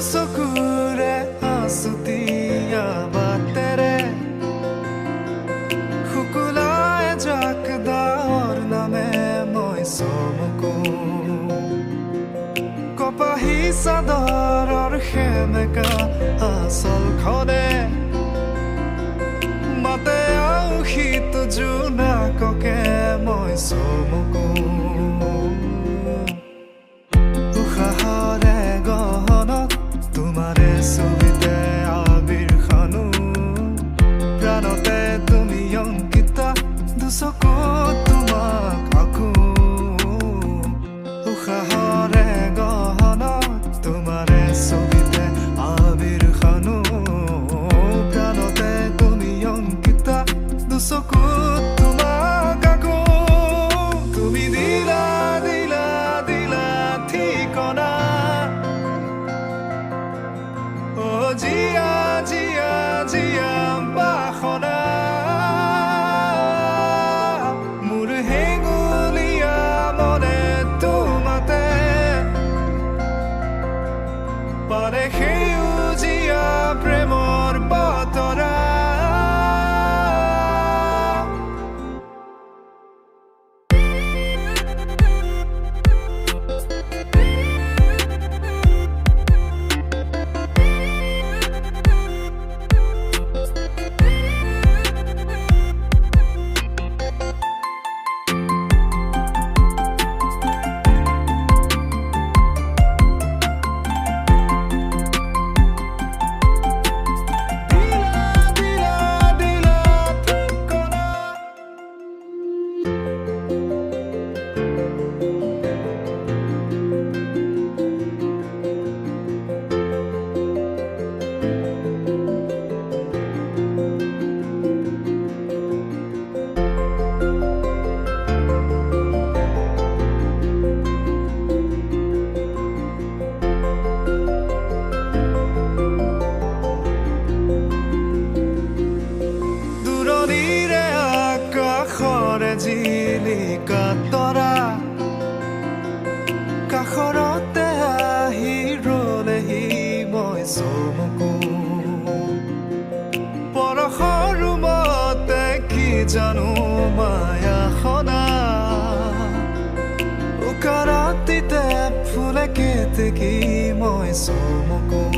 চকুৰে আছুতীয়া বাটেৰে শুকুলাই জাক দাৱৰ নামে মই চমকো কপাহী চাদৰৰ সেমেকা আচলখনে মাতে আউসীত জোনাককে মই চমকো উশাহৰে গহনত তোমাৰে ছবিতে আবিৰ খানো প্ৰাণতে তুমি অংকিতা দুচকুত তোমাক আঁকো উশাহৰে গহনত তোমাৰে ছবিতে আবিৰ খানো প্ৰাণতে তুমি অংকিতা দুচকুত তোমাক আঁকো তুমি দিলা দিলা দিলা ঠিকনা জিয়া জিয়া জিয়া বাসনা মোৰ হেঙুলীয়া মনে তোমাতে পাৰে সেউজীয়া প্ৰেমৰ বতৰা জিলিকা তৰা কাষৰতে আহি ৰলেহি মই চমকো পৰশৰ ৰুমতে কি জানো মায়া সনা উকাৰাতিতে ফুলে কেতেকী মই চমকো